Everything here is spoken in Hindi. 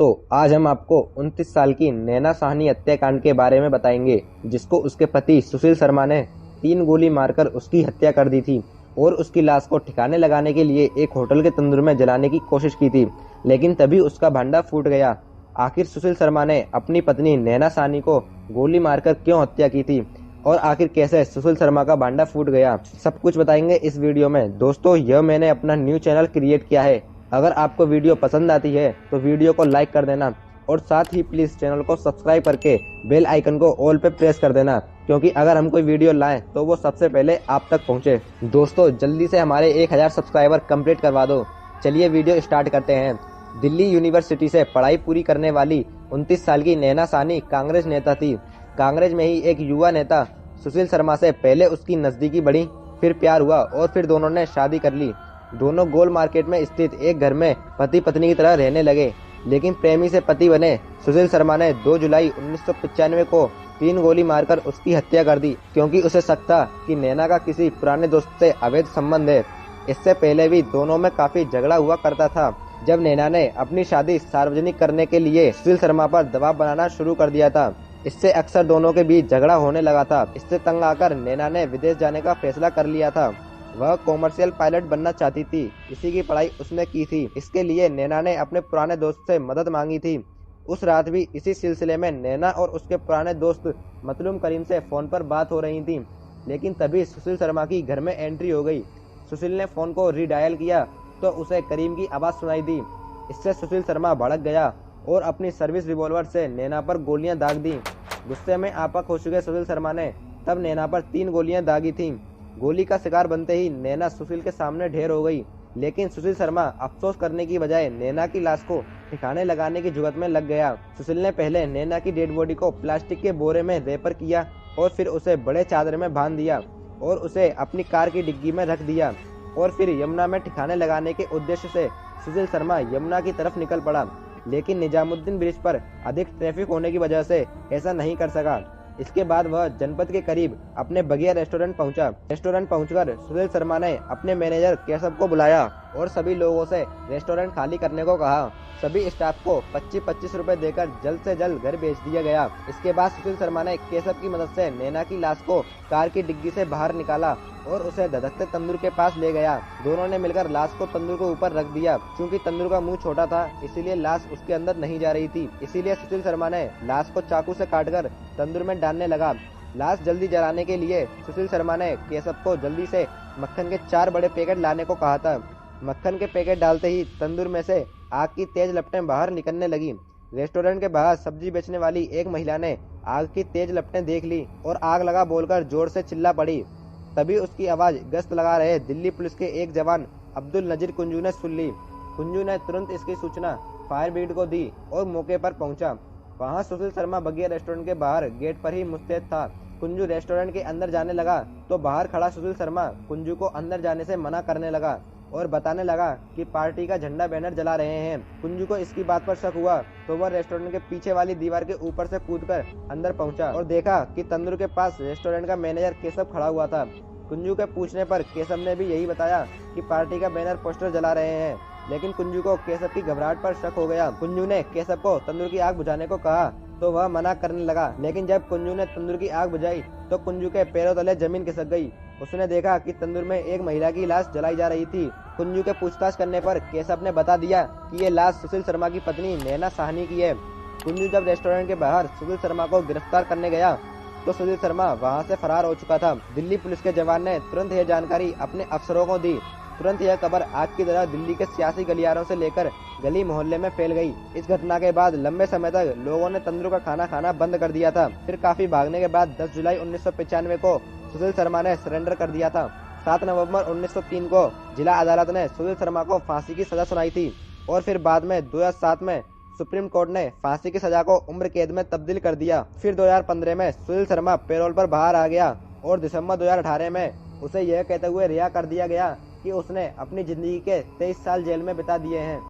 तो आज हम आपको 29 साल की नैना साहनी हत्याकांड के बारे में बताएंगे, जिसको उसके पति सुशील शर्मा ने 3 गोली मारकर उसकी हत्या कर दी थी और उसकी लाश को ठिकाने लगाने के लिए एक होटल के तंदूर में जलाने की कोशिश की थी, लेकिन तभी उसका भांडा फूट गया। आखिर सुशील शर्मा ने अपनी पत्नी नैना साहनी को गोली मारकर क्यों हत्या की थी और आखिर कैसे सुशील शर्मा का भांडा फूट गया, सब कुछ बताएंगे इस वीडियो में। दोस्तों, यह मैंने अपना न्यू चैनल क्रिएट किया है। अगर आपको वीडियो पसंद आती है तो वीडियो को लाइक कर देना और साथ ही प्लीज चैनल को सब्सक्राइब करके बेल आइकन को ऑल पे प्रेस कर देना, क्योंकि अगर हम कोई वीडियो लाएं तो वो सबसे पहले आप तक पहुंचे। दोस्तों, जल्दी से हमारे 1000 सब्सक्राइबर कंप्लीट करवा दो। चलिए वीडियो स्टार्ट करते हैं। दिल्ली यूनिवर्सिटी से पढ़ाई पूरी करने वाली 29 साल की नैना साहनी कांग्रेस नेता थी। कांग्रेस में ही एक युवा नेता सुशील शर्मा से पहले उसकी नजदीकी बढ़ी, फिर प्यार हुआ और फिर दोनों ने शादी कर ली। दोनों गोल मार्केट में स्थित एक घर में पति पत्नी की तरह रहने लगे, लेकिन प्रेमी से पति बने सुशील शर्मा ने 2 जुलाई 1995 को 3 गोली मारकर उसकी हत्या कर दी, क्योंकि उसे शक था कि नैना का किसी पुराने दोस्त से अवैध संबंध है। इससे पहले भी दोनों में काफी झगड़ा हुआ करता था। जब नैना ने अपनी शादी सार्वजनिक करने के लिए सुशील शर्मा पर दबाव बनाना शुरू कर दिया था, इससे अक्सर दोनों के बीच झगड़ा होने लगा था। इससे तंग आकर नैना ने विदेश जाने का फैसला कर लिया था। वह कॉमर्शियल पायलट बनना चाहती थी, इसी की पढ़ाई उसने की थी। इसके लिए नैना ने अपने पुराने दोस्त से मदद मांगी थी। उस रात भी इसी सिलसिले में नैना और उसके पुराने दोस्त मतलूम करीम से फोन पर बात हो रही थी, लेकिन तभी सुशील शर्मा की घर में एंट्री हो गई। सुशील ने फोन को रीडायल किया तो उसे करीम की आवाज सुनाई दी। इससे सुशील शर्मा भड़क गया और अपनी सर्विस रिवॉल्वर से नैना पर गोलियां दाग दी। गुस्से में आपा हो चुके सुशील शर्मा ने तब नैना पर 3 गोलियां दागी थीं। गोली का शिकार बनते ही नैना सुशील के सामने ढेर हो गई, लेकिन सुशील शर्मा अफसोस करने की बजाय नैना की लाश को ठिकाने लगाने की जुगत में लग गया। सुशील ने पहले नैना की डेड बॉडी को प्लास्टिक के बोरे में रेपर किया और फिर उसे बड़े चादर में बांध दिया और उसे अपनी कार की डिग्गी में रख दिया और फिर यमुना में ठिकाने लगाने के उद्देश्य से सुशील शर्मा यमुना की तरफ निकल पड़ा, लेकिन निजामुद्दीन ब्रिज पर अधिक ट्रैफिक होने की वजह से ऐसा नहीं कर सका। इसके बाद वह जनपद के करीब अपने बगिया रेस्टोरेंट पहुंचा। रेस्टोरेंट पहुंचकर सुशील शर्मा ने अपने मैनेजर केशव को बुलाया और सभी लोगों से रेस्टोरेंट खाली करने को कहा। सभी स्टाफ को 25-25 रुपए देकर जल्द से जल्द घर भेज दिया गया। इसके बाद सुशील शर्मा ने केशव की मदद से नैना की लाश को कार की डिग्गी से बाहर निकाला और उसे धधकते तंदूर के पास ले गया। दोनों ने मिलकर लाश को तंदूर के ऊपर रख दिया। क्योंकि तंदूर का मुंह छोटा था, इसीलिए लाश उसके अंदर नहीं जा रही थी। इसीलिए सुशील शर्मा ने लाश को चाकू से काटकर तंदूर में डालने लगा। लाश जल्दी जलाने के लिए सुशील शर्मा ने केशव को जल्दी से मक्खन के 4 बड़े पैकेट लाने को कहा था। मक्खन के पैकेट डालते ही तंदूर में से आग की तेज लपटें बाहर निकलने लगी। रेस्टोरेंट के बाहर सब्जी बेचने वाली एक महिला ने आग की तेज लपटें देख ली और आग लगा बोलकर जोर से चिल्ला पड़ी। तभी उसकी आवाज गश्त लगा रहे दिल्ली पुलिस के एक जवान अब्दुल नजीर कुंजू ने सुन ली। कुंजू ने तुरंत इसकी सूचना फायर ब्रिगेड को दी और मौके पर पहुंचा। वहां सुशील शर्मा बगिया रेस्टोरेंट के बाहर गेट पर ही मुस्तैद था। कुंजू रेस्टोरेंट के अंदर जाने लगा तो बाहर खड़ा सुशील शर्मा कुंजू को अंदर जाने से मना करने लगा और बताने लगा कि पार्टी का झंडा बैनर जला रहे हैं। कुंजू को इसकी बात पर शक हुआ तो वह रेस्टोरेंट के पीछे वाली दीवार के ऊपर से कूदकर अंदर पहुंचा और देखा कि तंदूर के पास रेस्टोरेंट का मैनेजर केशव खड़ा हुआ था। कुंजू के पूछने पर केशव ने भी यही बताया कि पार्टी का बैनर पोस्टर जला रहे हैं, लेकिन कुंजू को केशव की घबराहट पर शक हो गया। कुंजू ने केशव को तंदूर की आग बुझाने को कहा तो वह मना करने लगा, लेकिन जब कुंजू ने तंदूर की आग बुझाई तो कुंजू के पैरों तले जमीन खिसक गई। उसने देखा कि तंदूर में एक महिला की लाश जलाई जा रही थी। कुंजू के पूछताछ करने पर केशव ने बता दिया कि ये लाश सुशील शर्मा की पत्नी नैना साहनी की है। कुंजू जब रेस्टोरेंट के बाहर सुशील शर्मा को गिरफ्तार करने गया तो सुशील शर्मा वहां से फरार हो चुका था। दिल्ली पुलिस के जवान ने तुरंत यह जानकारी अपने अफसरों को दी। तुरंत यह खबर आग की तरह दिल्ली के सियासी गलियारों से लेकर गली मोहल्ले में फैल गई। इस घटना के बाद लंबे समय तक लोगों ने तंदूर का खाना खाना बंद कर दिया था। फिर काफी भागने के बाद 10 जुलाई 1995 को सुशील शर्मा ने सरेंडर कर दिया था। 7 नवंबर 1903 को जिला अदालत ने सुशील शर्मा को फांसी की सजा सुनाई थी और फिर बाद में 2007 में सुप्रीम कोर्ट ने फांसी की सजा को उम्र कैद में तब्दील कर दिया। फिर 2015 में सुशील शर्मा पैरोल पर बाहर आ गया और दिसंबर 2018 में उसे यह कहते हुए रिहा कर दिया गया कि उसने अपनी जिंदगी के 23 साल जेल में बिता दिए हैं।